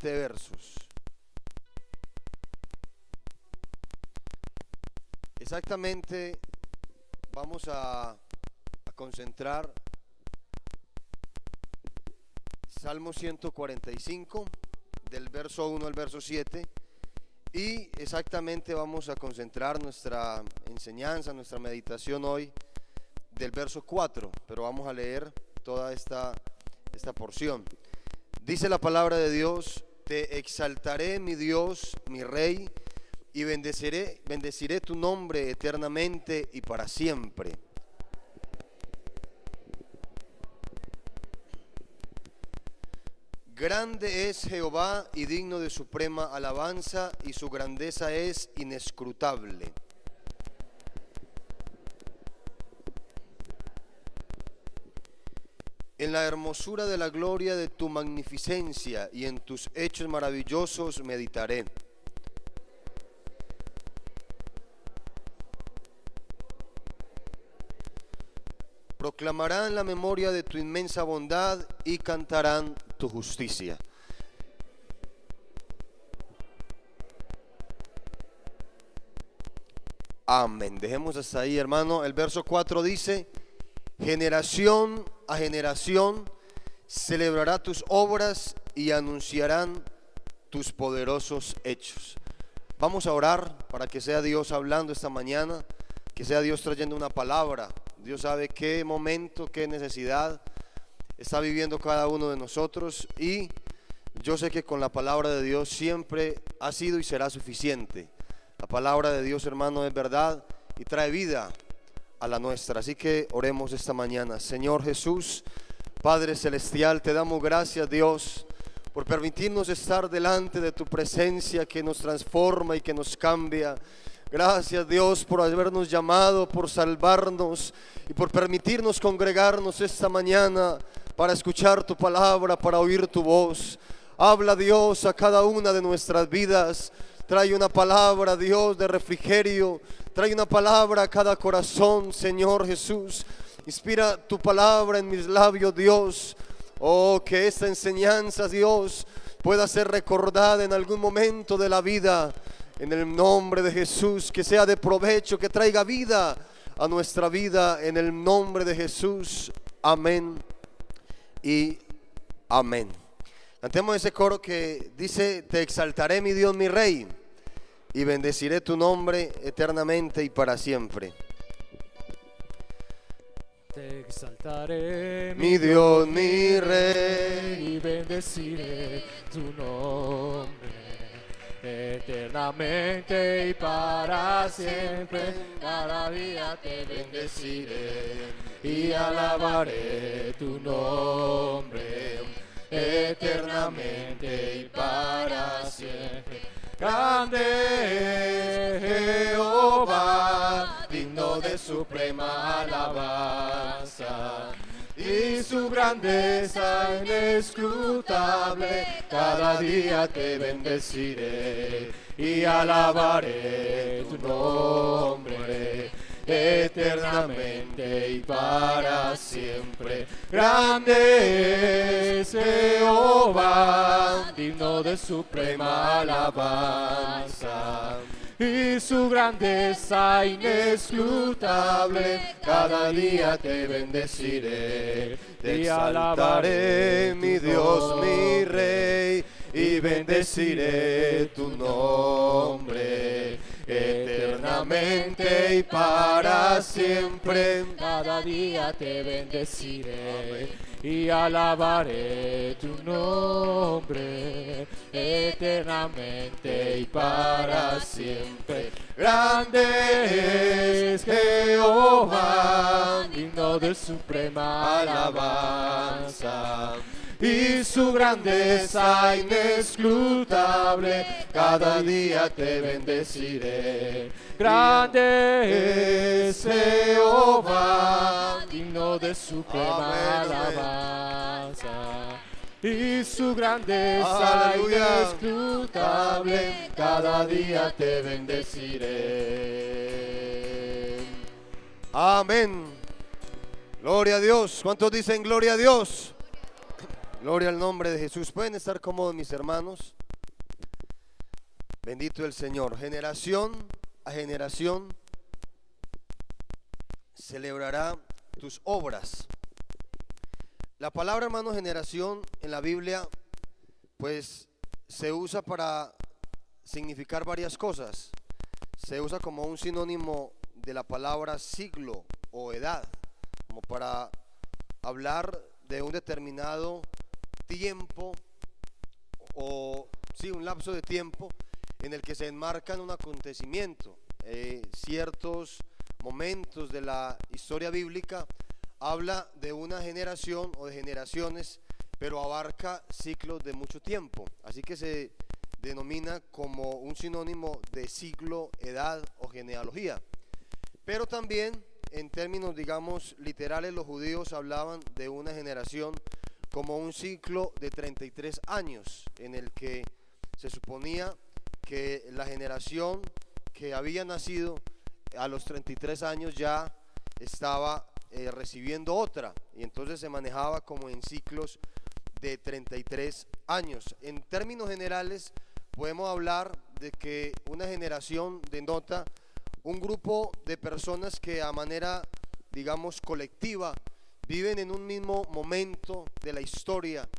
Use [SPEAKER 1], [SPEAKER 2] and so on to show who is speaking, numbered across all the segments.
[SPEAKER 1] 7 versos. Exactamente vamos a concentrar Salmo 145 del verso 1 al verso 7 y exactamente vamos a concentrar nuestra enseñanza, nuestra meditación hoy del verso 4, pero vamos a leer toda esta porción. Dice la palabra de Dios: te exaltaré, mi Dios, mi Rey, y bendeciré tu nombre eternamente y para siempre. Grande es Jehová y digno de suprema alabanza, y su grandeza es inescrutable. En la hermosura de la gloria de tu magnificencia y en tus hechos maravillosos meditaré. Proclamarán la memoria de tu inmensa bondad y cantarán tu justicia. Amén. Dejemos hasta ahí, hermano. El verso 4 dice: generación a generación celebrará tus obras y anunciarán tus poderosos hechos. Vamos a orar para que sea Dios hablando esta mañana, que sea Dios trayendo una palabra. Dios sabe qué momento, qué necesidad está viviendo cada uno de nosotros, y yo sé que con la palabra de Dios siempre ha sido y será suficiente. La palabra de Dios, hermano, es verdad y trae vida a la nuestra. Así que oremos esta mañana. Señor Jesús, Padre Celestial, te damos gracias, Dios, por permitirnos estar delante de tu presencia que nos transforma y que nos cambia. Gracias, Dios, por habernos llamado, por salvarnos y por permitirnos congregarnos esta mañana para escuchar tu palabra, para oír tu voz. Habla, Dios, a cada una de nuestras vidas. Trae una palabra, Dios, de refrigerio. Trae una palabra a cada corazón, Señor Jesús. Inspira tu palabra en mis labios, Dios. Oh, que esta enseñanza, Dios, pueda ser recordada en algún momento de la vida. En el nombre de Jesús, que sea de provecho, que traiga vida a nuestra vida. En el nombre de Jesús, amén y amén. Cantemos ese coro que dice: te exaltaré, mi Dios, mi Rey, y bendeciré tu nombre eternamente y para siempre.
[SPEAKER 2] Te exaltaré,
[SPEAKER 1] mi Dios, mi Rey,
[SPEAKER 2] y bendeciré tu nombre eternamente y para siempre. Cada día te bendeciré y alabaré tu nombre eternamente y para siempre. Grande es Jehová, digno de suprema alabanza, y su grandeza inescrutable. Cada día te bendeciré y alabaré tu nombre eternamente y para siempre. Grande es Jehová, digno de suprema alabanza, y su grandeza inescrutable. Cada día te bendeciré,
[SPEAKER 1] te exaltaré, mi Dios, mi Rey, y bendeciré tu nombre eternamente y para siempre.
[SPEAKER 2] Cada día te bendeciré y alabaré tu nombre eternamente y para siempre.
[SPEAKER 1] Grande es Jehová,
[SPEAKER 2] digno de suprema
[SPEAKER 1] alabanza, y su grandeza inescrutable. Cada día te bendeciré.
[SPEAKER 2] Grande es Jehová, digno de suprema alabanza, y su grandeza inescrutable.
[SPEAKER 1] Cada día te bendeciré. Amén. Gloria a Dios. ¿Cuántos dicen gloria a Dios? Gloria al nombre de Jesús. Pueden estar cómodos, mis hermanos. Bendito el Señor. Generación a generación celebrará tus obras. La palabra, hermano, generación en la Biblia pues se usa para significar varias cosas. Se usa como un sinónimo de la palabra siglo o edad, como para hablar de un determinado tiempo o sí, un lapso de tiempo en el que se enmarca un acontecimiento. Ciertos momentos de la historia bíblica habla de una generación o de generaciones, pero abarca ciclos de mucho tiempo, así que se denomina como un sinónimo de siglo, edad o genealogía. Pero también en términos, digamos, literales, los judíos hablaban de una generación como un ciclo de 33 años, en el que se suponía que la generación que había nacido a los 33 años ya estaba recibiendo otra, y entonces se manejaba como en ciclos de 33 años. En términos generales podemos hablar de que una generación denota un grupo de personas que a manera, digamos, colectiva viven en un mismo momento de la historia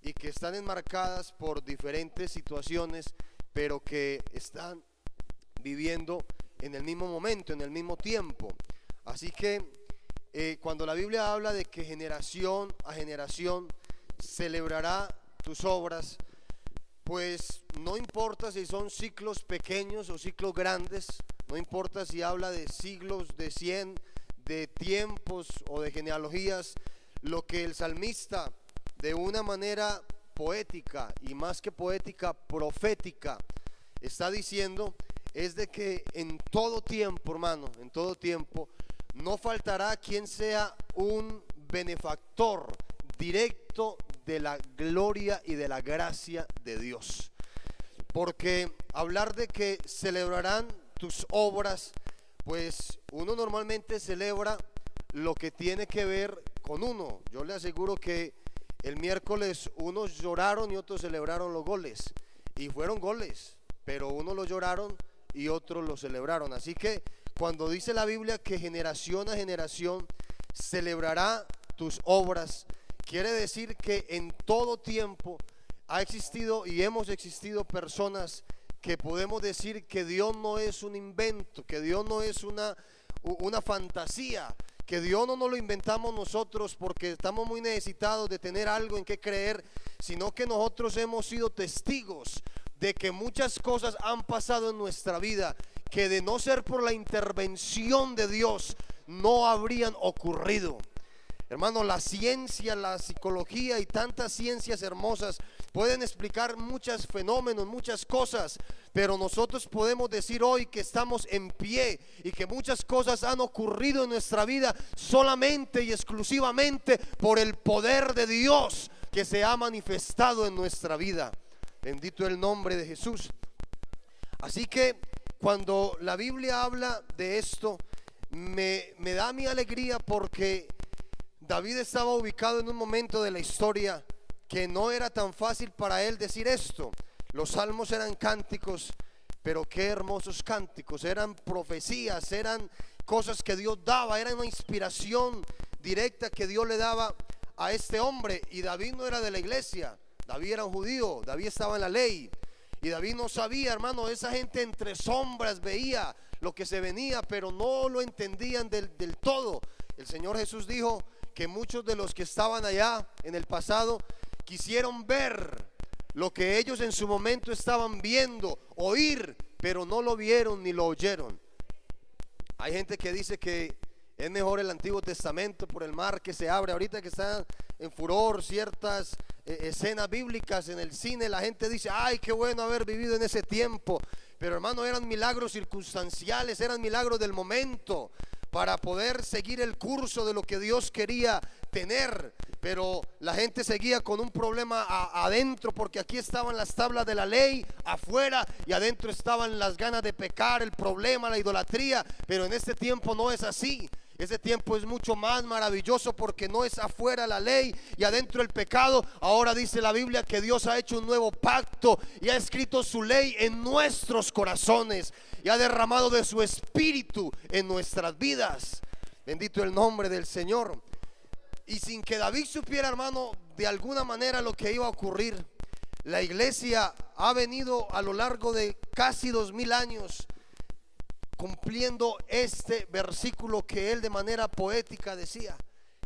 [SPEAKER 1] y que están enmarcadas por diferentes situaciones, pero que están viviendo en el mismo momento, en el mismo tiempo. Así que cuando la Biblia habla de que generación a generación celebrará tus obras, pues no importa si son ciclos pequeños o ciclos grandes, no importa si habla de siglos, de 100, de tiempos o de genealogías. Lo que el salmista, de una manera poética y más que poética, profética, está diciendo es de que en todo tiempo, hermano, en todo tiempo no faltará quien sea un benefactor directo de la gloria y de la gracia de Dios. Porque hablar de que celebrarán tus obras, pues uno normalmente celebra lo que tiene que ver con uno. Yo le aseguro que el miércoles unos lloraron y otros celebraron los goles, y fueron goles, pero unos lo lloraron y otros lo celebraron. Así que cuando dice la Biblia que generación a generación celebrará tus obras, quiere decir que en todo tiempo ha existido y hemos existido personas que podemos decir que Dios no es un invento, que Dios no es una fantasía, que Dios no nos lo inventamos nosotros porque estamos muy necesitados de tener algo en que creer, sino que nosotros hemos sido testigos de que muchas cosas han pasado en nuestra vida que de no ser por la intervención de Dios no habrían ocurrido. Hermano, la ciencia, la psicología y tantas ciencias hermosas pueden explicar muchos fenómenos, muchas cosas, pero nosotros podemos decir hoy que estamos en pie y que muchas cosas han ocurrido en nuestra vida solamente y exclusivamente por el poder de Dios que se ha manifestado en nuestra vida. Bendito el nombre de Jesús. Así que cuando la Biblia habla de esto, me da mi alegría, porque David estaba ubicado en un momento de la historia que no era tan fácil para él decir esto. Los salmos eran cánticos, pero qué hermosos cánticos, eran profecías, eran cosas que Dios daba, era una inspiración directa que Dios le daba a este hombre. Y David no era de la iglesia, David era un judío, David estaba en la ley, y David no sabía, hermano, esa gente entre sombras veía lo que se venía, pero no lo entendían del todo. El Señor Jesús dijo que muchos de los que estaban allá en el pasado quisieron ver lo que ellos en su momento estaban viendo, oír, pero no lo vieron ni lo oyeron. Hay gente que dice que es mejor el Antiguo Testamento por el mar que se abre. Ahorita que están en furor ciertas escenas bíblicas en el cine, la gente dice, ay, qué bueno haber vivido en ese tiempo. Pero hermano, eran milagros circunstanciales, eran milagros del momento para poder seguir el curso de lo que Dios quería tener. Pero la gente seguía con un problema adentro, porque aquí estaban las tablas de la ley afuera y adentro estaban las ganas de pecar, el problema, la idolatría. Pero en este tiempo no es así. Ese tiempo es mucho más maravilloso porque no es afuera la ley y adentro el pecado. Ahora dice la Biblia que Dios ha hecho un nuevo pacto y ha escrito su ley en nuestros corazones y ha derramado de su espíritu en nuestras vidas. Bendito el nombre del Señor. Y sin que David supiera, hermano, de alguna manera lo que iba a ocurrir, la iglesia ha venido a lo largo de casi 2000 años cumpliendo este versículo que él de manera poética decía: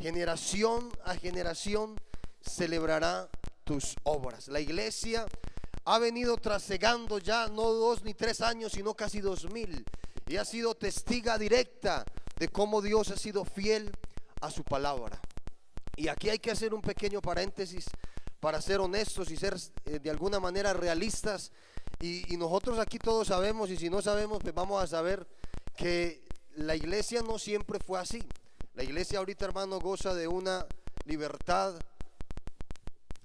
[SPEAKER 1] generación a generación celebrará tus obras. La iglesia ha venido trasegando ya no 2 ni 3 años, sino casi 2000, y ha sido testiga directa de cómo Dios ha sido fiel a su palabra. Y aquí hay que hacer un pequeño paréntesis para ser honestos y ser de alguna manera realistas. Y nosotros aquí todos sabemos, y si no sabemos, pues vamos a saber que la iglesia no siempre fue así. La iglesia ahorita, hermano, goza de una libertad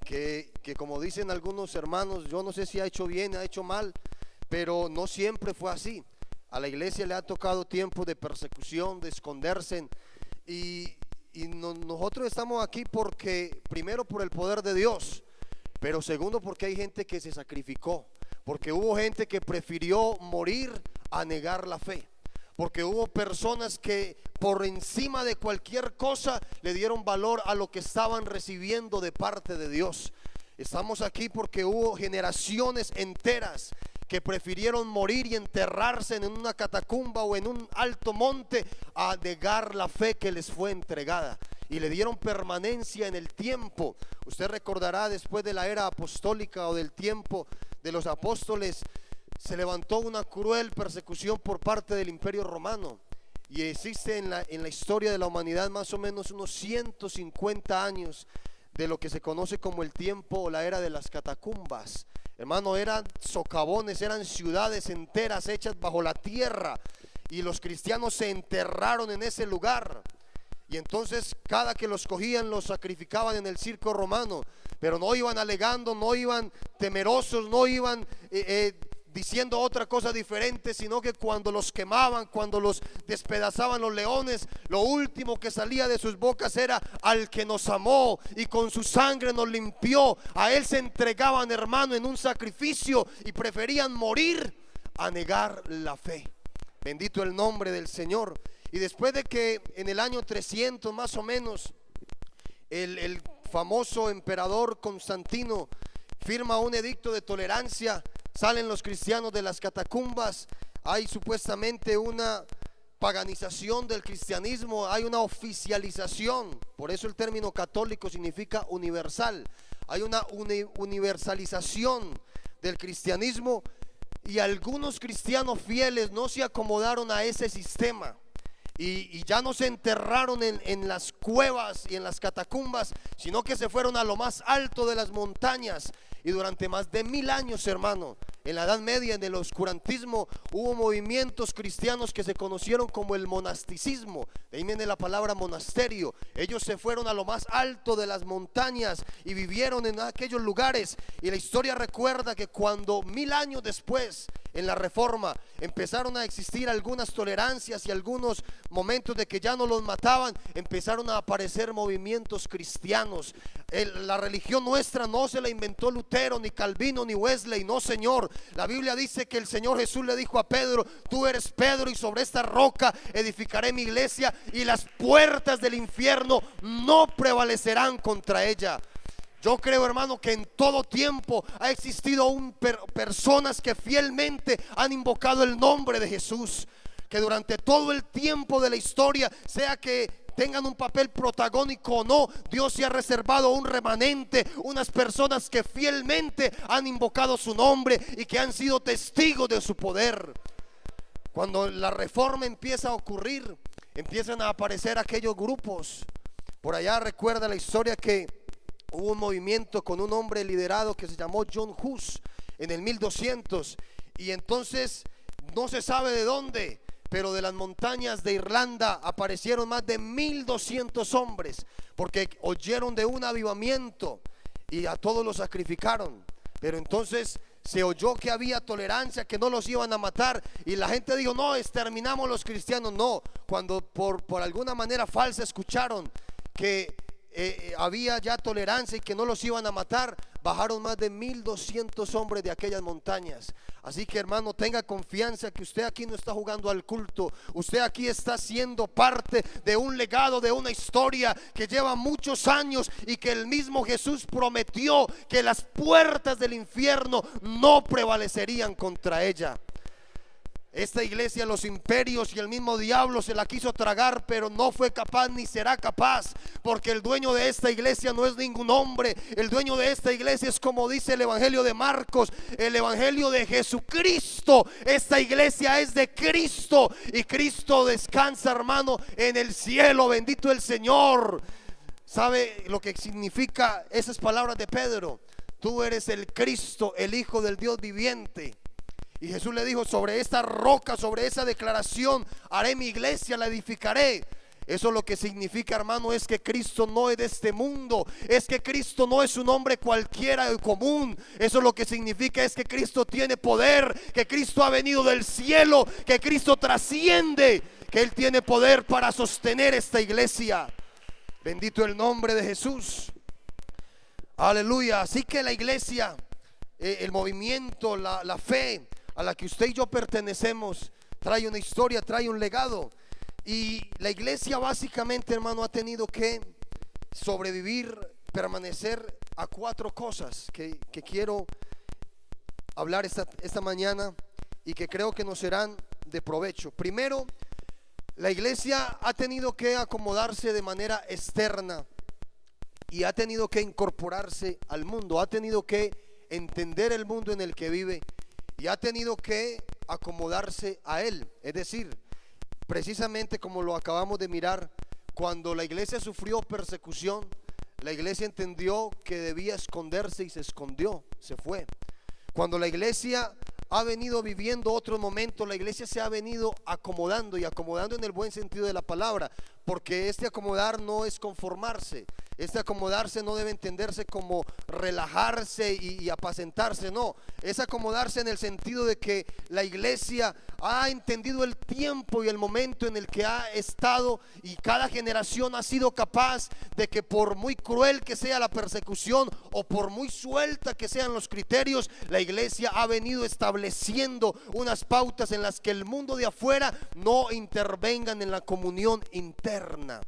[SPEAKER 1] que como dicen algunos hermanos, yo no sé si ha hecho bien, ha hecho mal, pero no siempre fue así. A la iglesia le ha tocado tiempo de persecución, de esconderse, nosotros estamos aquí porque, primero, por el poder de Dios, pero segundo, porque hay gente que se sacrificó, porque hubo gente que prefirió morir a negar la fe, porque hubo personas que por encima de cualquier cosa le dieron valor a lo que estaban recibiendo de parte de Dios. Estamos aquí porque hubo generaciones enteras que prefirieron morir y enterrarse en una catacumba o en un alto monte a negar la fe que les fue entregada, y le dieron permanencia en el tiempo. Usted recordará, después de la era apostólica o del tiempo de los apóstoles, se levantó una cruel persecución por parte del Imperio Romano, y existe en la historia de la humanidad más o menos unos 150 años de lo que se conoce como el tiempo o la era de las catacumbas. Hermano, eran socavones, eran ciudades enteras hechas bajo la tierra, y los cristianos se enterraron en ese lugar. Y entonces cada que los cogían los sacrificaban en el circo romano, pero no iban alegando, no iban temerosos, no iban diciendo otra cosa diferente, sino que cuando los quemaban, cuando los despedazaban los leones, lo último que salía de sus bocas era: al que nos amó y con su sangre nos limpió. A él se entregaban, hermano, en un sacrificio, y preferían morir a negar la fe. Bendito el nombre del Señor. Y después de que en el año 300 más o menos el famoso emperador Constantino firma un edicto de tolerancia, salen los cristianos de las catacumbas. Hay supuestamente una paganización del cristianismo, hay una oficialización, por eso el término católico significa universal. Hay una universalización del cristianismo, y algunos cristianos fieles no se acomodaron a ese sistema y ya no se enterraron en las cuevas y en las catacumbas, sino que se fueron a lo más alto de las montañas. Y durante más de 1000 años, hermano, en la Edad Media, en el oscurantismo, hubo movimientos cristianos que se conocieron como el monasticismo. De ahí viene la palabra monasterio. Ellos se fueron a lo más alto de las montañas y vivieron en aquellos lugares. Y la historia recuerda que cuando 1000 años después, en la Reforma, empezaron a existir algunas tolerancias y algunos momentos de que ya no los mataban, empezaron a aparecer movimientos cristianos. La religión nuestra no se la inventó Lutero, ni Calvino, ni Wesley, no, señor. La Biblia dice que el Señor Jesús le dijo a Pedro: tú eres Pedro, y sobre esta roca edificaré mi iglesia, y las puertas del infierno no prevalecerán contra ella. Yo creo, hermano, que en todo tiempo ha existido personas que fielmente han invocado el nombre de Jesús, que durante todo el tiempo de la historia, sea que tengan un papel protagónico o no, Dios se ha reservado un remanente, unas personas que fielmente han invocado su nombre y que han sido testigos de su poder. Cuando la reforma empieza a ocurrir, empiezan a aparecer aquellos grupos. Por allá recuerda la historia que hubo un movimiento con un hombre liderado que se llamó John Hus en el 1200, y entonces no se sabe de dónde, pero de las montañas de Irlanda aparecieron más de 1200 hombres, porque oyeron de un avivamiento y a todos los sacrificaron. Pero entonces se oyó que había tolerancia, que no los iban a matar, y la gente dijo, no, exterminamos los cristianos. No, cuando por alguna manera falsa escucharon que había ya tolerancia y que no los iban a matar, bajaron más de 1200 hombres de aquellas montañas. Así que, hermano, tenga confianza que usted aquí no está jugando al culto. Usted aquí está siendo parte de un legado, de una historia que lleva muchos años, y que el mismo Jesús prometió que las puertas del infierno no prevalecerían contra ella. Esta iglesia, los imperios y el mismo diablo se la quiso tragar, pero no fue capaz ni será capaz, porque el dueño de esta iglesia no es ningún hombre. El dueño de esta iglesia es, como dice el evangelio de Marcos, el evangelio de Jesucristo. Esta iglesia es de Cristo, y Cristo descansa, hermano, en el cielo. Bendito el Señor. ¿Sabe lo que significa esas palabras de Pedro? Tú eres el Cristo, el Hijo del Dios viviente. Y Jesús le dijo, sobre esta roca, sobre esa declaración, haré mi iglesia, la edificaré. Eso lo que significa, hermano, es que Cristo no es de este mundo. Es que Cristo no es un hombre cualquiera y común. Eso lo que significa es que Cristo tiene poder, que Cristo ha venido del cielo, que Cristo trasciende, que Él tiene poder para sostener esta iglesia. Bendito el nombre de Jesús. Aleluya. Así que la iglesia, el movimiento, la fe a la que usted y yo pertenecemos, trae una historia, trae un legado. Y la iglesia básicamente, hermano, ha tenido que sobrevivir, permanecer a 4 cosas que quiero hablar esta mañana, y que creo que nos serán de provecho. Primero, la iglesia ha tenido que acomodarse de manera externa, y ha tenido que incorporarse al mundo, ha tenido que entender el mundo en el que vive, y ha tenido que acomodarse a él. Es decir, precisamente como lo acabamos de mirar, cuando la iglesia sufrió persecución, la iglesia entendió que debía esconderse y se escondió, se fue. Cuando la iglesia ha venido viviendo otros momentos, la iglesia se ha venido acomodando, y acomodando en el buen sentido de la palabra, porque este acomodar no es conformarse. Este acomodarse no debe entenderse como relajarse y apacentarse, no. Es acomodarse en el sentido de que la iglesia ha entendido el tiempo y el momento en el que ha estado, y cada generación ha sido capaz de que, por muy cruel que sea la persecución o por muy suelta que sean los criterios, la iglesia ha venido estableciendo unas pautas en las que el mundo de afuera no intervengan en la comunión interna.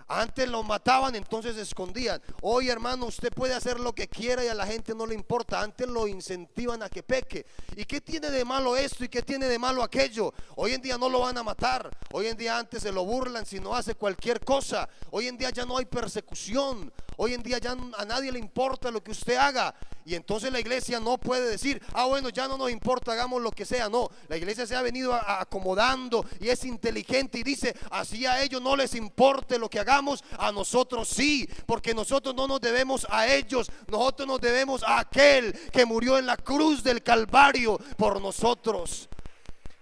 [SPEAKER 1] Antes lo mataban, entonces se escondían. Hoy, hermano, usted puede hacer lo que quiera y a la gente no le importa. Antes lo incentivan a que peque. ¿Y qué tiene de malo esto y qué tiene de malo aquello? Hoy en día no lo van a matar. Hoy en día, antes se lo burlan si no hace cualquier cosa. Hoy en día ya no hay persecución. Hoy en día ya a nadie le importa lo que usted haga. Y entonces la iglesia no puede decir, bueno, ya no nos importa, hagamos lo que sea. No, la iglesia se ha venido acomodando y es inteligente, y dice, así a ellos no les importe lo que hagamos, a nosotros sí, porque nosotros no nos debemos a ellos, nosotros nos debemos a aquel que murió en la cruz del Calvario por nosotros.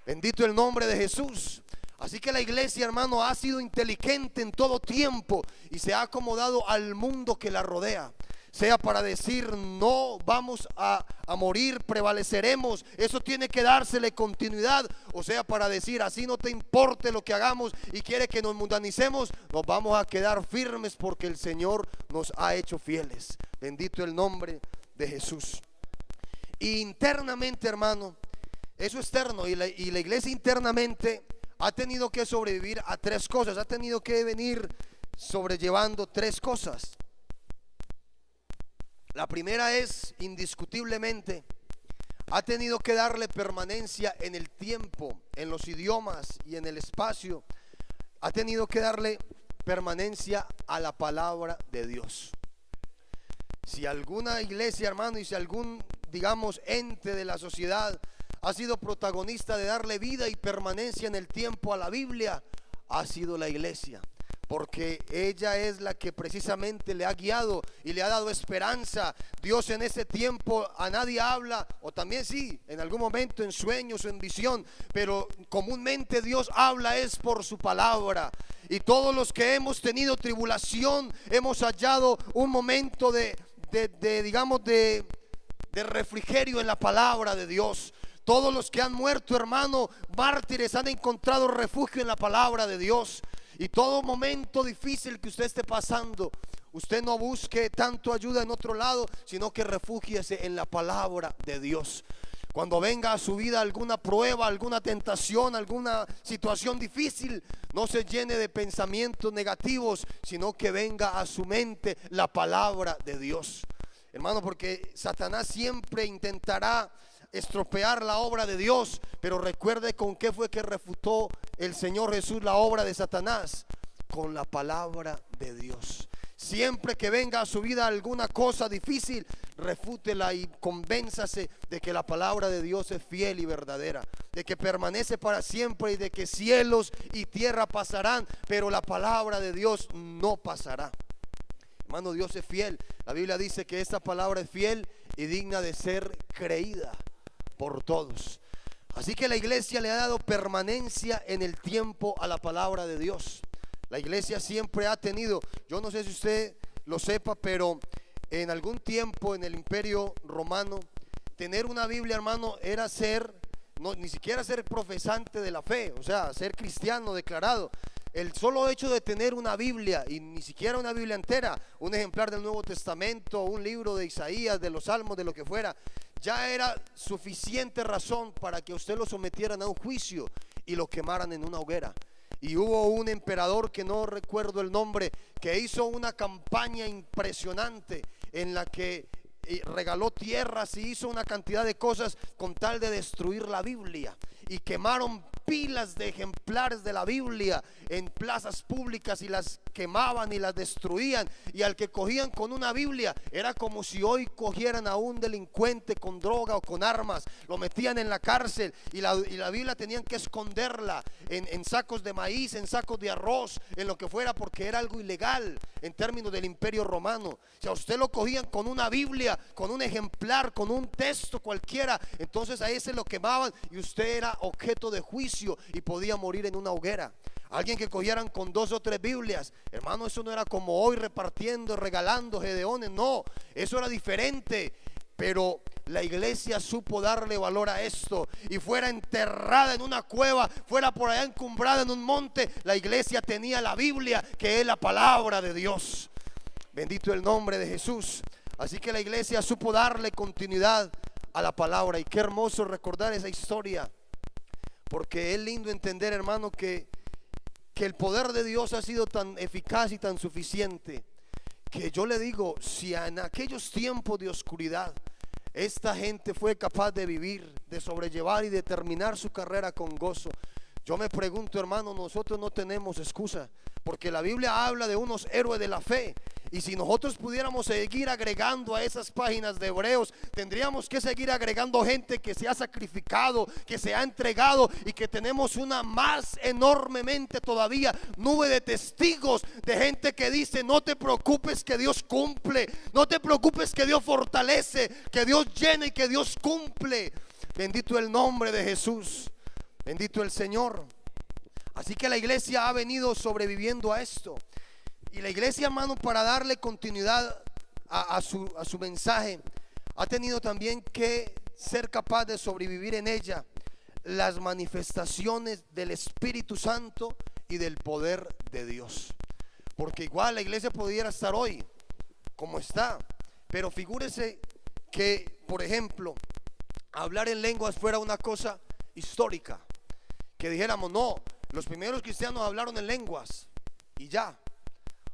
[SPEAKER 1] Bendito el nombre de Jesús. Así que la iglesia, hermano, ha sido inteligente en todo tiempo y se ha acomodado al mundo que la rodea. Sea para decir, no vamos a morir, prevaleceremos, eso tiene que dársele continuidad. O sea para decir, así no te importe lo que hagamos y quiere que nos mundanicemos, nos vamos a quedar firmes porque el Señor nos ha hecho fieles. Bendito el nombre de Jesús. Y internamente, hermano, eso externo, y la iglesia internamente ha tenido que sobrevivir a 3 cosas. Ha tenido que venir sobrellevando 3 cosas. La primera es, indiscutiblemente, ha tenido que darle permanencia en el tiempo, en los idiomas y en el espacio. Ha tenido que darle permanencia a la palabra de Dios. Si alguna iglesia, hermano, y si algún, digamos, ente de la sociedad ha sido protagonista de darle vida y permanencia en el tiempo a la Biblia, ha sido la iglesia. Porque ella es la que precisamente le ha guiado y le ha dado esperanza. Dios en ese tiempo a nadie habla, o también sí, en algún momento en sueños o en visión, pero comúnmente Dios habla es por su palabra. Y todos los que hemos tenido tribulación hemos hallado un momento de de refrigerio en la palabra de Dios. Todos los que han muerto, hermano, mártires, han encontrado refugio en la palabra de Dios. Y todo momento difícil que usted esté pasando, usted no busque tanto ayuda en otro lado, sino que refúgiese en la palabra de Dios. Cuando venga a su vida alguna prueba, alguna tentación, alguna situación difícil, no se llene de pensamientos negativos, sino que venga a su mente la palabra de Dios. Hermano, porque Satanás siempre intentará estropear la obra de Dios, pero recuerde con qué fue que refutó el Señor Jesús la obra de Satanás: con la palabra de Dios. Siempre que venga a su vida alguna cosa difícil, refútela y convénzase de que la palabra de Dios es fiel y verdadera, de que permanece para siempre y de que cielos y tierra pasarán, pero la palabra de Dios no pasará. Hermano, Dios es fiel. La Biblia dice que esta palabra es fiel y digna de ser creída por todos. Así que la iglesia le ha dado permanencia en el tiempo a la palabra de Dios. La iglesia siempre ha tenido, yo no sé si usted lo sepa, pero en algún tiempo en el Imperio Romano, tener una Biblia, hermano, era ser, no, ni siquiera ser profesante de la fe, o sea, ser cristiano declarado. El solo hecho de tener una Biblia, y ni siquiera una Biblia entera, un ejemplar del Nuevo Testamento, un libro de Isaías, de los Salmos, de lo que fuera, ya era suficiente razón para que usted lo sometieran a un juicio y lo quemaran en una hoguera. Y hubo un emperador, que no recuerdo el nombre, que hizo una campaña impresionante en la que regaló tierras y hizo una cantidad de cosas con tal de destruir la Biblia. Y quemaron pilas de ejemplares de la Biblia en plazas públicas y las quemaban y las destruían. Y al que cogían con una Biblia era como si hoy cogieran a un delincuente con droga o con armas, lo metían en la cárcel y la Biblia tenían que esconderla en sacos de maíz, en sacos de arroz, en lo que fuera, porque era algo ilegal en términos del Imperio Romano. Si a usted lo cogían con una Biblia, con un ejemplar, con un texto cualquiera, entonces a ese lo quemaban y usted era objeto de juicio y podía morir en una hoguera. Alguien que cogieran con 2 o 3 Biblias, hermano, eso no era como hoy repartiendo, regalando gedeones, no, eso era diferente. Pero la iglesia supo darle valor a esto, y fuera enterrada en una cueva, fuera por allá encumbrada en un monte, la iglesia tenía la Biblia, que es la palabra de Dios. Bendito el nombre de Jesús. Así que la iglesia supo darle continuidad a la palabra. Y qué hermoso recordar esa historia, porque es lindo entender, hermano, que el poder de Dios ha sido tan eficaz y tan suficiente, que yo le digo, si en aquellos tiempos de oscuridad esta gente fue capaz de vivir, de sobrellevar y de terminar su carrera con gozo, yo me pregunto, hermano, nosotros no tenemos excusa, porque la Biblia habla de unos héroes de la fe. Y si nosotros pudiéramos seguir agregando a esas páginas de Hebreos, tendríamos que seguir agregando gente que se ha sacrificado, que se ha entregado, y que tenemos una más enormemente todavía nube de testigos, de gente que dice: no te preocupes, que Dios cumple, no te preocupes, que Dios fortalece, que Dios llena y que Dios cumple. Bendito el nombre de Jesús, bendito el Señor. Así que la iglesia ha venido sobreviviendo a esto. Y la iglesia, hermano, para darle continuidad a su mensaje, ha tenido también que ser capaz de sobrevivir en ella las manifestaciones del Espíritu Santo y del poder de Dios. Porque igual la iglesia pudiera estar hoy como está, pero figúrese que, por ejemplo, hablar en lenguas fuera una cosa histórica, que dijéramos: no, los primeros cristianos hablaron en lenguas y ya.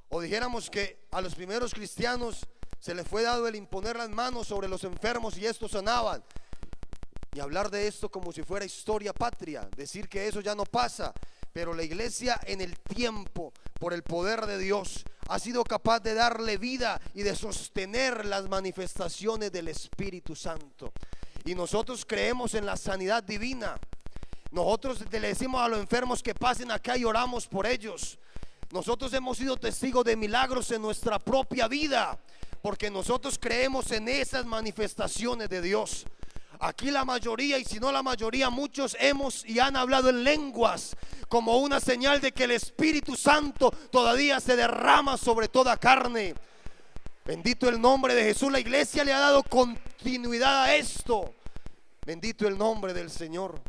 [SPEAKER 1] O dijéramos que a los primeros cristianos se les fue dado el imponer las manos sobre los enfermos y estos sanaban. Y hablar de esto como si fuera historia patria, decir que eso ya no pasa. Pero la iglesia en el tiempo, por el poder de Dios, ha sido capaz de darle vida y de sostener las manifestaciones del Espíritu Santo. Y nosotros creemos en la sanidad divina. Nosotros le decimos a los enfermos que pasen acá y oramos por ellos. Nosotros hemos sido testigos de milagros en nuestra propia vida, porque nosotros creemos en esas manifestaciones de Dios. Aquí la mayoría, y si no la mayoría, muchos hemos y han hablado en lenguas como una señal de que el Espíritu Santo todavía se derrama sobre toda carne. Bendito el nombre de Jesús. La iglesia le ha dado continuidad a esto. Bendito el nombre del Señor.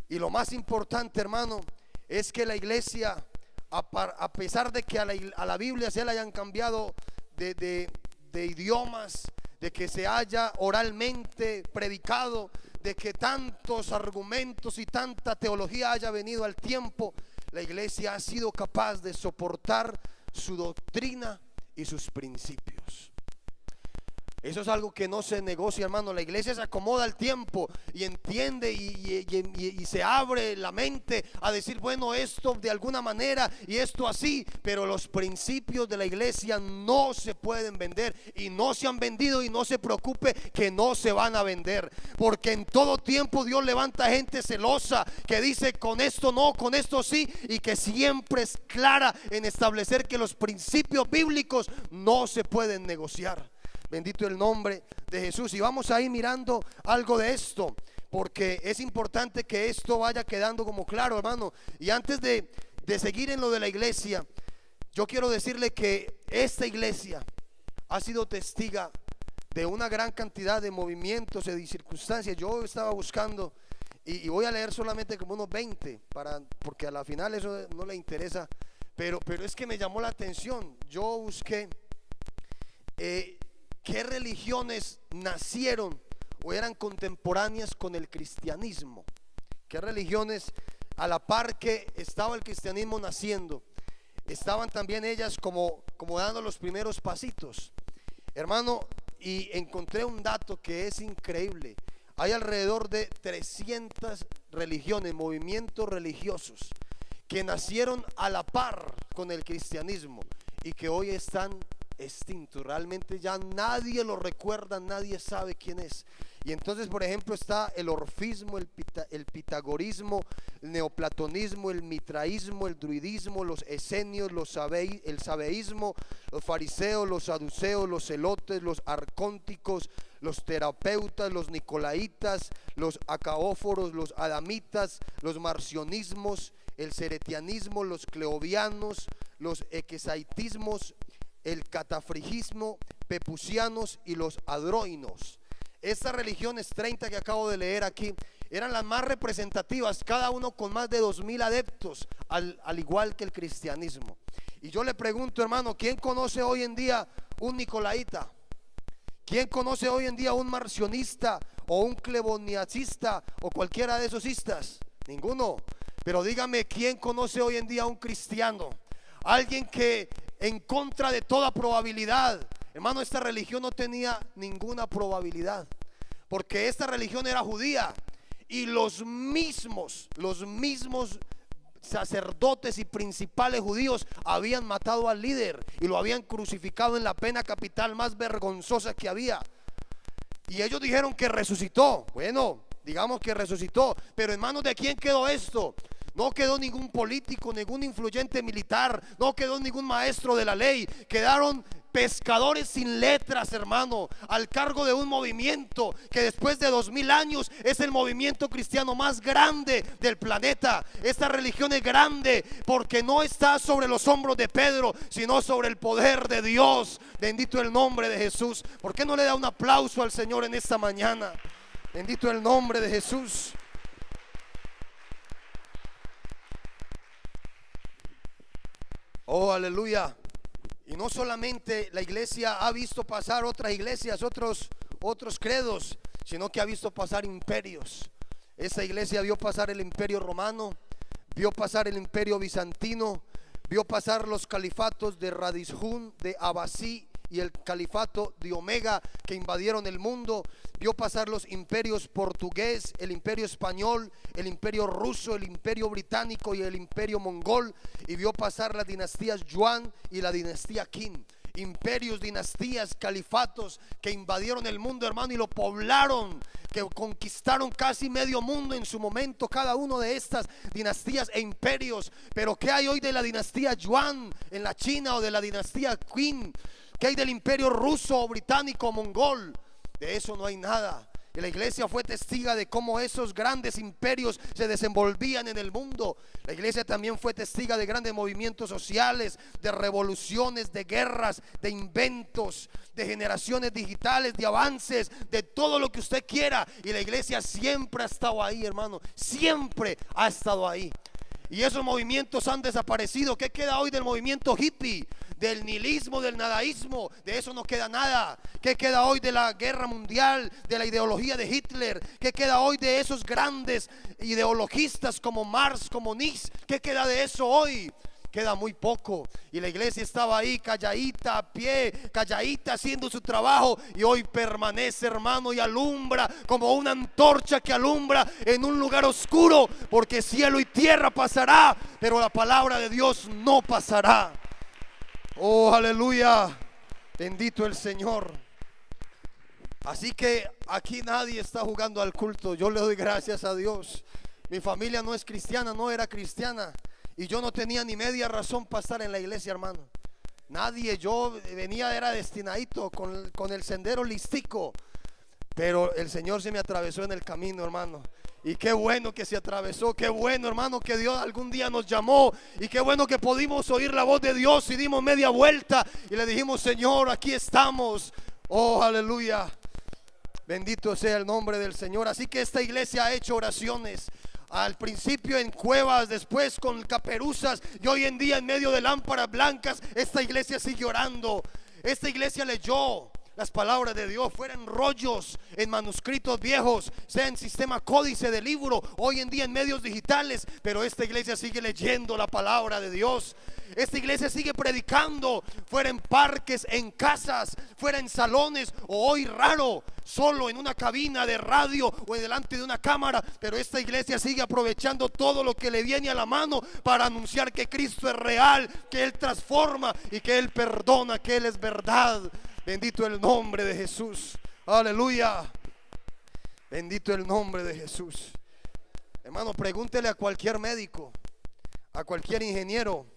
[SPEAKER 1] Y lo más importante, hermano, es que la iglesia, a pesar de que a la Biblia se le hayan cambiado de idiomas, de que se haya oralmente predicado, de que tantos argumentos y tanta teología haya venido al tiempo, la iglesia ha sido capaz de soportar su doctrina y sus principios. Eso es algo que no se negocia, hermano. La iglesia se acomoda al tiempo y entiende y se abre la mente a decir, bueno, esto de alguna manera y esto así, pero los principios de la iglesia no se pueden vender y no se han vendido, y no se preocupe que no se van a vender, porque en todo tiempo Dios levanta gente celosa que dice con esto no, con esto sí, y que siempre es clara en establecer que los principios bíblicos no se pueden negociar. Bendito el nombre de Jesús. Y vamos a ir mirando algo de esto, porque es importante que esto vaya quedando como claro, hermano. Y antes de seguir en lo de la iglesia, yo quiero decirle que esta iglesia ha sido testiga de una gran cantidad de movimientos y de circunstancias. Yo estaba buscando y voy a leer solamente como unos 20 porque a la final eso no le interesa, pero es que me llamó la atención. Yo busqué ¿qué religiones nacieron o eran contemporáneas con el cristianismo? ¿Qué religiones, a la par que estaba el cristianismo naciendo, estaban también ellas como dando los primeros pasitos? Hermano, y encontré un dato que es increíble. Hay alrededor de 300 religiones, movimientos religiosos que nacieron a la par con el cristianismo y que hoy están extinto. Realmente ya nadie lo recuerda, nadie sabe quién es. Y entonces, por ejemplo, está el orfismo, el pitagorismo, el neoplatonismo, el mitraísmo, el druidismo, los esenios, el sabeísmo, los fariseos, los saduceos, los celotes, los arcónticos, los terapeutas, los nicolaitas, los acaóforos, los adamitas, los marcionismos, el seretianismo, los cleovianos, los equesaitismos, el catafrigismo, pepusianos y los adroinos. Estas religiones 30 que acabo de leer aquí eran las más representativas, cada uno con más de 2000 adeptos, al igual que el cristianismo. Y yo le pregunto, hermano, ¿quién conoce hoy en día un nicolaita? ¿Quién conoce hoy en día un marcionista o un cleboniacista o cualquiera de esos istas? Ninguno. Pero dígame, ¿quién conoce hoy en día un cristiano? Alguien que en contra de toda probabilidad, hermano, esta religión no tenía ninguna probabilidad, porque esta religión era judía y los mismos sacerdotes y principales judíos habían matado al líder y lo habían crucificado en la pena capital más vergonzosa que había. Y ellos dijeron que resucitó. Bueno, digamos que resucitó, pero en manos de quién quedó esto. No quedó ningún político, ningún influyente militar, no quedó ningún maestro de la ley. Quedaron pescadores sin letras, hermano, al cargo de un movimiento que después de 2000 años es el movimiento cristiano más grande del planeta. Esta religión es grande porque no está sobre los hombros de Pedro, sino sobre el poder de Dios. Bendito el nombre de Jesús. ¿Por qué no le da un aplauso al Señor en esta mañana? Bendito el nombre de Jesús. Oh, aleluya. Y no solamente la iglesia ha visto pasar otras iglesias, otros credos, sino que ha visto pasar imperios. Esta iglesia vio pasar el imperio romano, vio pasar el imperio bizantino, vio pasar los califatos de Radishun, de Abbasí y el califato de Omega, que invadieron el mundo. Vio pasar los imperios portugués, el imperio español, el imperio ruso, el imperio británico y el imperio mongol. Y vio pasar las dinastías Yuan y la dinastía Qin. Imperios, dinastías, califatos que invadieron el mundo, hermano, y lo poblaron, que conquistaron casi medio mundo en su momento, cada uno de estas dinastías e imperios. Pero ¿qué hay hoy de la dinastía Yuan en la China o de la dinastía Qin? ¿Qué hay del imperio ruso o británico o mongol? De eso no hay nada. Y la iglesia fue testiga de cómo esos grandes imperios se desenvolvían en el mundo. La iglesia también fue testiga de grandes movimientos sociales, de revoluciones, de guerras, de inventos, de generaciones digitales, de avances, de todo lo que usted quiera. Y la iglesia siempre ha estado ahí, hermano. Siempre ha estado ahí. Y esos movimientos han desaparecido. ¿Qué queda hoy del movimiento hippie? Del nihilismo, del nadaísmo. De eso no queda nada. ¿Qué queda hoy de la guerra mundial? De la ideología de Hitler. ¿Qué queda hoy de esos grandes ideologistas como Marx, como Nietzsche? ¿Qué queda de eso hoy? Queda muy poco. Y la iglesia estaba ahí calladita, a pie, calladita, haciendo su trabajo. Y hoy permanece, hermano, y alumbra como una antorcha que alumbra en un lugar oscuro. Porque cielo y tierra pasará, pero la palabra de Dios no pasará. Oh, aleluya. Bendito el Señor. Así que aquí nadie está jugando al culto. Yo le doy gracias a Dios. Mi familia no es cristiana, no era cristiana. Y yo no tenía ni media razón para estar en la iglesia, hermano. Nadie, yo venía, era destinadito con el sendero listico. Pero el Señor se me atravesó en el camino, hermano. Y qué bueno que se atravesó. Qué bueno, hermano, que Dios algún día nos llamó. Y qué bueno que pudimos oír la voz de Dios y dimos media vuelta. Y le dijimos: Señor, aquí estamos. Oh, aleluya. Bendito sea el nombre del Señor. Así que esta iglesia ha hecho oraciones. Al principio en cuevas, después con caperuzas, y hoy en día en medio de lámparas blancas. Esta iglesia sigue orando. Esta iglesia leyó las palabras de Dios, fueran rollos en manuscritos viejos, sea en sistema códice de libro, hoy en día en medios digitales. Pero esta iglesia sigue leyendo la palabra de Dios. Esta iglesia sigue predicando, fuera en parques, en casas, fuera en salones, o hoy raro, solo en una cabina de radio o delante de una cámara. Pero esta iglesia sigue aprovechando todo lo que le viene a la mano para anunciar que Cristo es real, que Él transforma y que Él perdona, que Él es verdad. Bendito el nombre de Jesús. Aleluya. Bendito el nombre de Jesús. Hermano, pregúntele a cualquier médico, a cualquier ingeniero,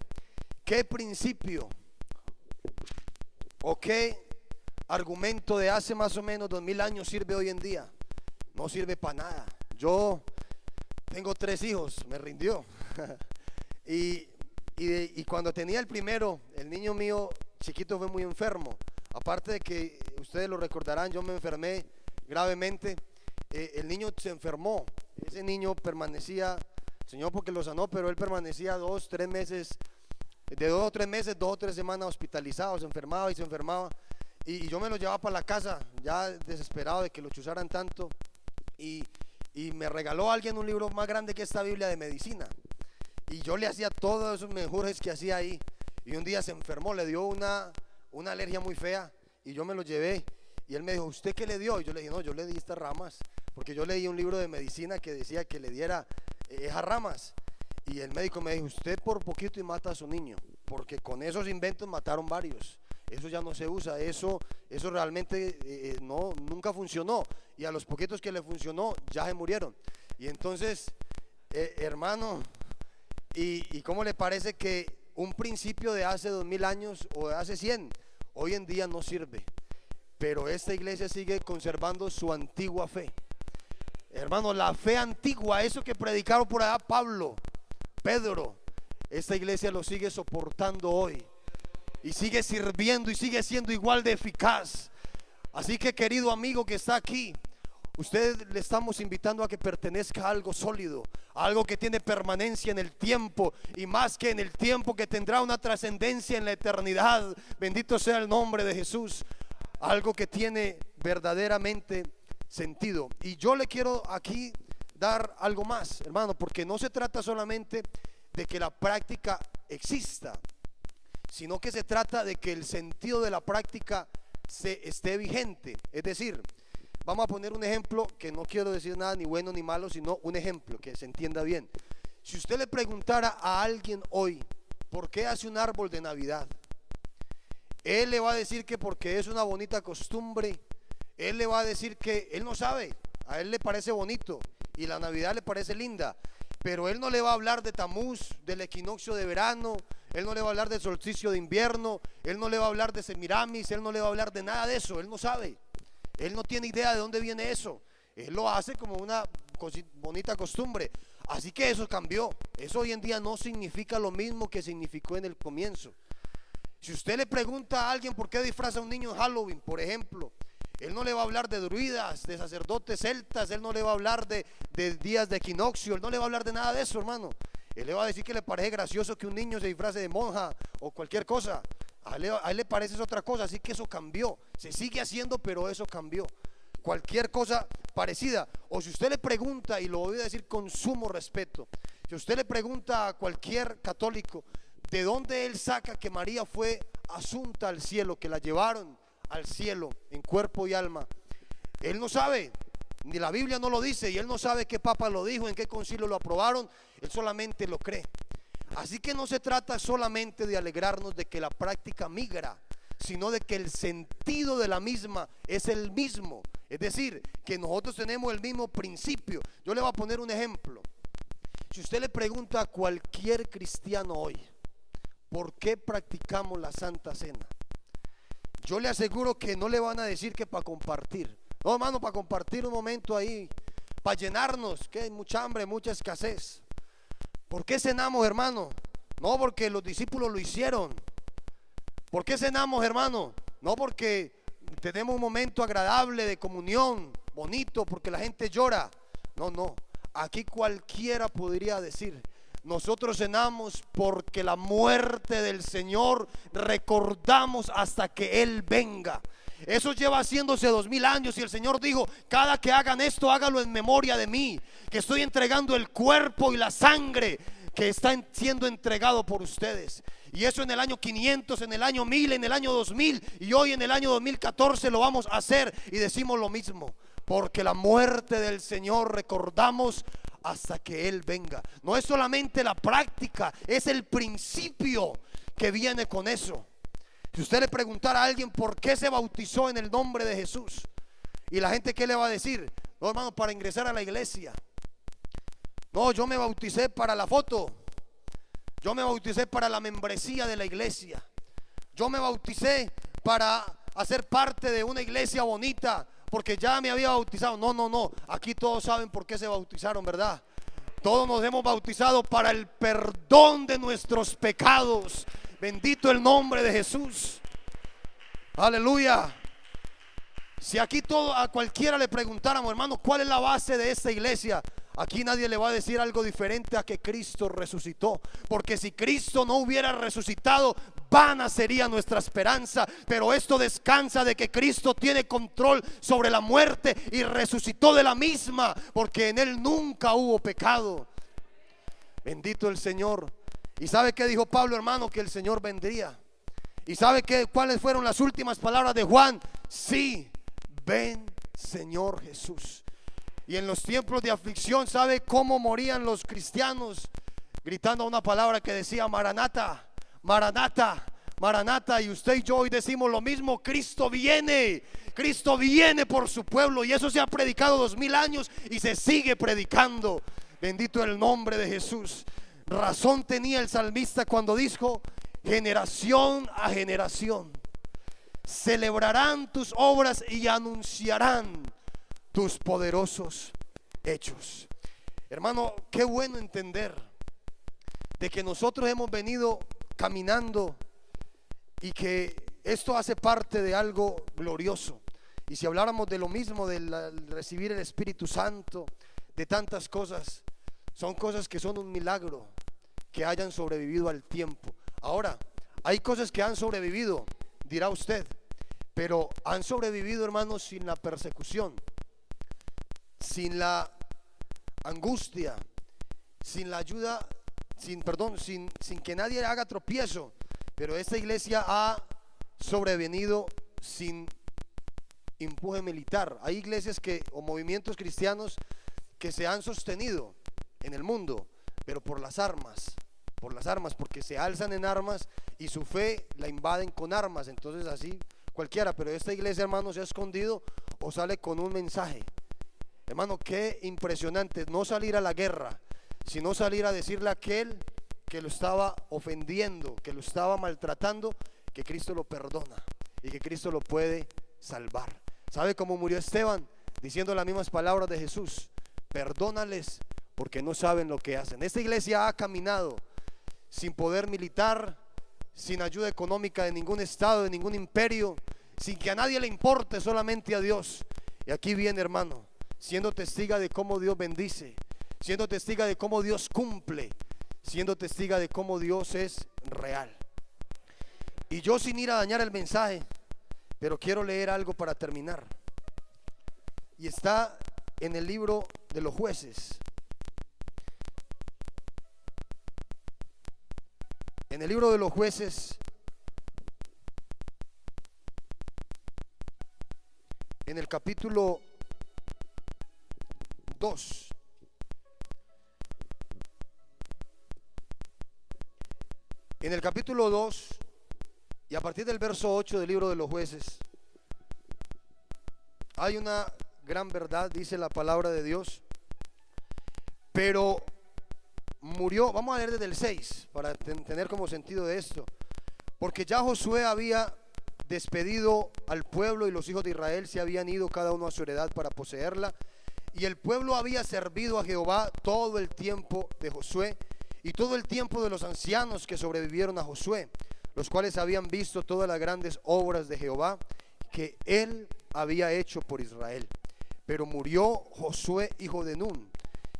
[SPEAKER 1] ¿qué principio o qué argumento de hace más o menos 2000 años sirve hoy en día? No sirve para nada. Yo tengo 3 hijos, me rindió. y cuando tenía el primero, el niño mío chiquito fue muy enfermo. Aparte de que ustedes lo recordarán, yo me enfermé gravemente. El niño se enfermó. Ese niño permanecía, Señor porque lo sanó, pero él permanecía 2 o 3 meses, de 2 o 3 meses, 2 o 3 semanas hospitalizado. Se enfermaba y se enfermaba. Y yo me lo llevaba para la casa, ya desesperado de que lo chuzaran tanto. Y me regaló alguien un libro más grande que esta Biblia de medicina. Y yo le hacía todos esos menjurjes que hacía ahí. Y un día se enfermó, le dio una alergia muy fea. Y yo me lo llevé. Y él me dijo: ¿usted qué le dio? Y yo le dije: no, yo le di estas ramas. Porque yo leí un libro de medicina que decía que le diera esas ramas. Y el médico me dijo: usted por poquito y mata a su niño. Porque con esos inventos mataron varios. Eso ya no se usa, eso realmente nunca funcionó. Y a los poquitos que le funcionó ya se murieron. Y entonces, hermano, ¿y cómo le parece que un principio de hace 2000 años o de hace 100 hoy en día no sirve? Pero esta iglesia sigue conservando su antigua fe. Hermano, la fe antigua, eso que predicaron por allá Pablo, Pedro, esta iglesia lo sigue soportando hoy. Y sigue sirviendo y sigue siendo igual de eficaz. Así que, querido amigo que está aquí, usted le estamos invitando a que pertenezca a algo sólido, a algo que tiene permanencia en el tiempo, y más que en el tiempo, que tendrá una trascendencia en la eternidad. Bendito sea el nombre de Jesús. Algo que tiene verdaderamente sentido. Y yo le quiero aquí dar algo más, hermano, porque no se trata solamente de que la práctica exista, sino que se trata de que el sentido de la práctica esté vigente. Es decir, vamos a poner un ejemplo, que no quiero decir nada ni bueno ni malo, sino un ejemplo que se entienda bien. Si usted le preguntara a alguien hoy ¿por qué hace un árbol de Navidad? Él le va a decir que porque es una bonita costumbre. Él le va a decir que él no sabe, a él le parece bonito y la Navidad le parece linda, pero él no le va a hablar de Tamuz, del equinoccio de verano. Él no le va a hablar del solsticio de invierno. Él no le va a hablar de Semiramis. Él no le va a hablar de nada de eso. Él no sabe. Él no tiene idea de dónde viene eso. Él lo hace como una bonita costumbre. Así que eso cambió. Eso hoy en día no significa lo mismo que significó en el comienzo. Si usted le pregunta a alguien por qué disfraza a un niño en Halloween, por ejemplo, él no le va a hablar de druidas, de sacerdotes celtas, él no le va a hablar de días de equinoccio, él no le va a hablar de nada de eso, hermano. Él le va a decir que le parece gracioso que un niño se disfrace de monja o cualquier cosa. A él le parece otra cosa, así que eso cambió. Se sigue haciendo, pero eso cambió. Cualquier cosa parecida. O si usted le pregunta, y lo voy a decir con sumo respeto, si usted le pregunta a cualquier católico de dónde él saca que María fue asunta al cielo, que la llevaron al cielo en cuerpo y alma, él no sabe, ni la Biblia no lo dice, y él no sabe qué papa lo dijo, en qué concilio lo aprobaron, él solamente lo cree. Así que no se trata solamente de alegrarnos de que la práctica migra, sino de que el sentido de la misma es el mismo. Es decir, que nosotros tenemos el mismo principio. Yo le voy a poner un ejemplo. Si usted le pregunta a cualquier cristiano hoy, ¿por qué practicamos la Santa Cena? Yo le aseguro que no le van a decir que para compartir. No, hermano, para compartir un momento ahí, para llenarnos, que hay mucha hambre, mucha escasez. ¿Por qué cenamos, hermano? No, porque los discípulos lo hicieron. ¿Por qué cenamos, hermano? No, porque tenemos un momento agradable de comunión, bonito, porque la gente llora. No, aquí cualquiera podría decir: nosotros cenamos porque la muerte del Señor recordamos hasta que Él venga. Eso lleva haciéndose 2000 años, y el Señor dijo: cada que hagan esto, hágalo en memoria de mí, que estoy entregando el cuerpo y la sangre que está siendo entregado por ustedes. Y eso en el año 500, en el año 1000, en el año 2000, y hoy en el año 2014 lo vamos a hacer, y decimos lo mismo, porque la muerte del Señor recordamos hasta que Él venga. No es solamente la práctica, es el principio que viene con eso. Si usted le preguntara a alguien por qué se bautizó en el nombre de Jesús, y la gente, ¿qué le va a decir? No, hermano, para ingresar a la iglesia. No, yo me bauticé para la foto. Yo me bauticé para la membresía de la iglesia. Yo me bauticé para hacer parte de una iglesia bonita, porque ya me había bautizado. No, aquí todos saben por qué se bautizaron, ¿verdad? Todos nos hemos bautizado para el perdón de nuestros pecados. Bendito el nombre de Jesús. Aleluya. Si aquí a cualquiera le preguntáramos, hermano, ¿cuál es la base de esta iglesia? Aquí nadie le va a decir algo diferente a que Cristo resucitó. Porque si Cristo no hubiera resucitado, vana sería nuestra esperanza. Pero esto descansa de que Cristo tiene control sobre la muerte y resucitó de la misma, porque en Él nunca hubo pecado. Bendito el Señor. ¿Y sabe qué dijo Pablo, hermano? Que el Señor vendría. ¿Y sabe cuáles fueron las últimas palabras de Juan? Sí, ven Señor Jesús. Y en los tiempos de aflicción, ¿sabe cómo morían los cristianos? Gritando una palabra que decía: Maranata, Maranata, Maranata. Y usted y yo hoy decimos lo mismo: Cristo viene por su pueblo. Y eso se ha predicado 2000 años y se sigue predicando. Bendito el nombre de Jesús. Razón tenía el salmista cuando dijo: generación a generación celebrarán tus obras y anunciarán tus poderosos hechos. Hermano, qué bueno entender de que nosotros hemos venido caminando y que esto hace parte de algo glorioso. Y si habláramos de lo mismo, de recibir el Espíritu Santo, de tantas cosas, son cosas que son un milagro que hayan sobrevivido al tiempo. Ahora, hay cosas que han sobrevivido, dirá usted, pero han sobrevivido, hermanos, sin la persecución, sin la angustia, sin la ayuda, sin que nadie haga tropiezo. Pero esta iglesia ha sobrevivido sin empuje militar. Hay iglesias o movimientos cristianos que se han sostenido en el mundo, pero por las armas, porque se alzan en armas y su fe la invaden con armas. Entonces así cualquiera, pero esta iglesia, hermano, se ha escondido o sale con un mensaje. Hermano, qué impresionante, no salir a la guerra, sino salir a decirle a aquel que lo estaba ofendiendo, que lo estaba maltratando, que Cristo lo perdona y que Cristo lo puede salvar. ¿Sabe cómo murió Esteban? diciendo las mismas palabras de Jesús: perdónales porque no saben lo que hacen. Esta iglesia ha caminado sin poder militar, sin ayuda económica de ningún estado, de ningún imperio, sin que a nadie le importe, solamente a Dios. Y aquí viene, hermano, siendo testiga de cómo Dios bendice, siendo testiga de cómo Dios cumple, siendo testiga de cómo Dios es real. Y yo, sin ir a dañar el mensaje, pero quiero leer algo para terminar. Y está en el libro de los Jueces. En el libro de los Jueces, en el capítulo 2. En el capítulo 2 y a partir del verso 8 del libro de los Jueces, hay una gran verdad, dice la palabra de Dios. Pero murió, vamos a leer desde el 6 para tener como sentido de esto. Porque ya Josué había despedido al pueblo y los hijos de Israel se habían ido cada uno a su heredad para poseerla. Y el pueblo había servido a Jehová todo el tiempo de Josué y todo el tiempo de los ancianos que sobrevivieron a Josué, los cuales habían visto todas las grandes obras de Jehová que él había hecho por Israel. Pero murió Josué, hijo de Nun,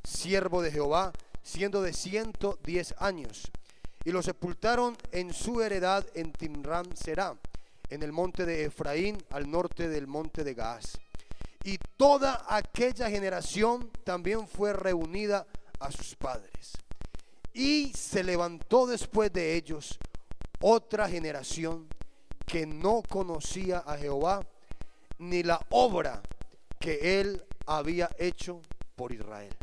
[SPEAKER 1] siervo de Jehová, siendo de 110 años, y lo sepultaron en su heredad en Timram Será, en el monte de Efraín, al norte del monte de Gaas. Y toda aquella generación también fue reunida a sus padres. Y se levantó después de ellos otra generación que no conocía a Jehová, ni la obra que él había hecho por Israel.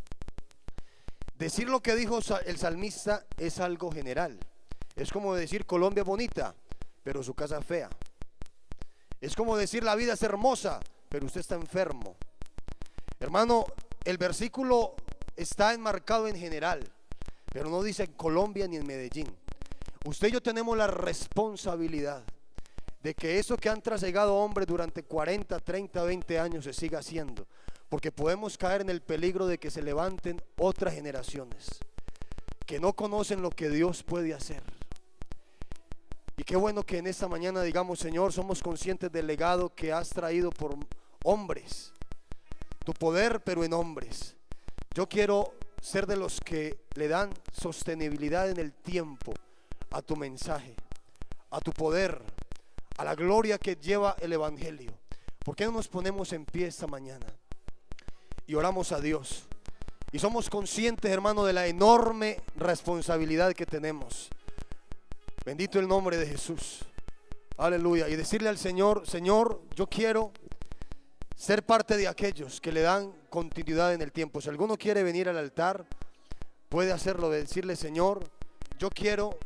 [SPEAKER 1] Decir lo que dijo el salmista es algo general. Es como decir Colombia es bonita, pero su casa es fea. Es como decir la vida es hermosa, pero usted está enfermo. Hermano, el versículo está enmarcado en general, pero no dice en Colombia ni en Medellín. Usted y yo tenemos la responsabilidad de que eso que han trasegado hombres durante 40, 30, 20 años se siga haciendo, porque podemos caer en el peligro de que se levanten otras generaciones que no conocen lo que Dios puede hacer. Y qué bueno que en esta mañana digamos: Señor, somos conscientes del legado que has traído por hombres, tu poder pero en hombres. Yo quiero ser de los que le dan sostenibilidad en el tiempo a tu mensaje, a tu poder, a la gloria que lleva el evangelio. ¿Por qué no nos ponemos en pie esta mañana y oramos a Dios? Y somos conscientes, hermano, de la enorme responsabilidad que tenemos. Bendito el nombre de Jesús. Aleluya. Y decirle al Señor: Señor, yo quiero ser parte de aquellos que le dan continuidad en el tiempo. Si alguno quiere venir al altar, puede hacerlo, decirle: Señor, yo quiero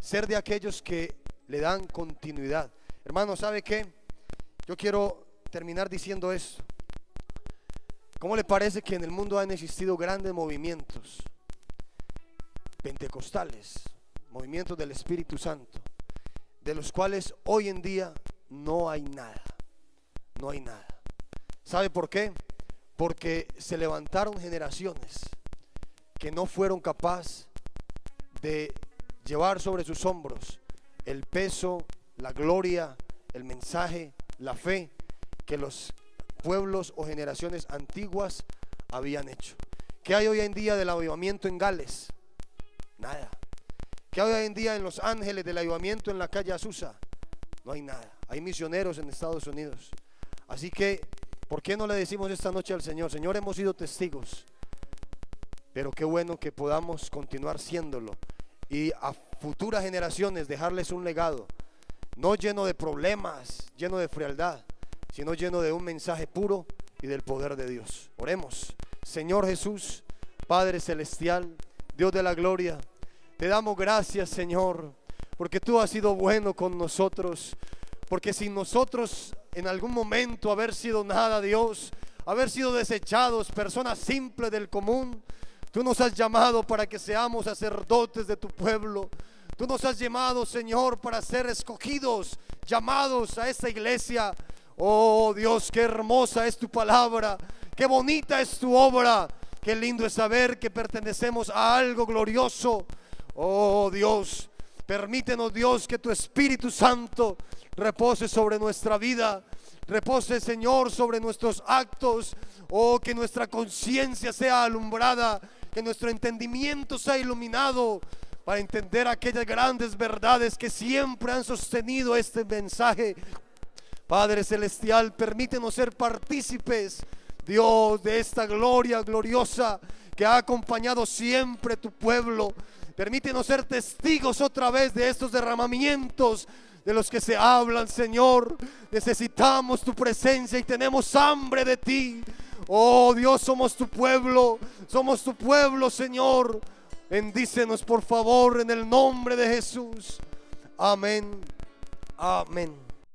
[SPEAKER 1] ser de aquellos que le dan continuidad. Hermano, ¿sabe qué? Yo quiero terminar diciendo esto. ¿Cómo le parece que en el mundo han existido grandes movimientos pentecostales, movimientos del Espíritu Santo, de los cuales hoy en día no hay nada? No hay nada. ¿Sabe por qué? Porque se levantaron generaciones que no fueron capaces de llevar sobre sus hombros el peso, la gloria, el mensaje, la fe que los pueblos o generaciones antiguas habían hecho. ¿Qué hay hoy en día del avivamiento en Gales? Nada. ¿Qué hay hoy en día en Los Ángeles del avivamiento en la calle Azusa? No hay nada. Hay misioneros en Estados Unidos. Así que, ¿por qué no le decimos esta noche al Señor: Señor, hemos sido testigos, pero qué bueno que podamos continuar siéndolo y a futuras generaciones dejarles un legado, no lleno de problemas, lleno de frialdad, sino lleno de un mensaje puro y del poder de Dios? Oremos. Señor Jesús, Padre celestial, Dios de la gloria, te damos gracias, Señor, porque tú has sido bueno con nosotros, porque sin nosotros en algún momento haber sido nada, Dios, haber sido desechados, personas simples del común, tú nos has llamado para que seamos sacerdotes de tu pueblo. Tú nos has llamado, Señor, para ser escogidos, llamados a esta iglesia, Oh Dios, qué hermosa es tu palabra, qué bonita es tu obra, qué lindo es saber que pertenecemos a algo glorioso. Oh Dios, permítenos, Dios, que tu Espíritu Santo repose sobre nuestra vida, repose, Señor, sobre nuestros actos. Oh, que nuestra conciencia sea alumbrada, que nuestro entendimiento sea iluminado para entender aquellas grandes verdades que siempre han sostenido este mensaje. Padre celestial, permítenos ser partícipes, Dios, de esta gloria gloriosa que ha acompañado siempre tu pueblo. Permítenos ser testigos otra vez de estos derramamientos de los que se hablan, Señor. Necesitamos tu presencia y tenemos hambre de ti. Oh Dios, somos tu pueblo, Señor. Bendícenos, por favor, en el nombre de Jesús. Amén. Amén.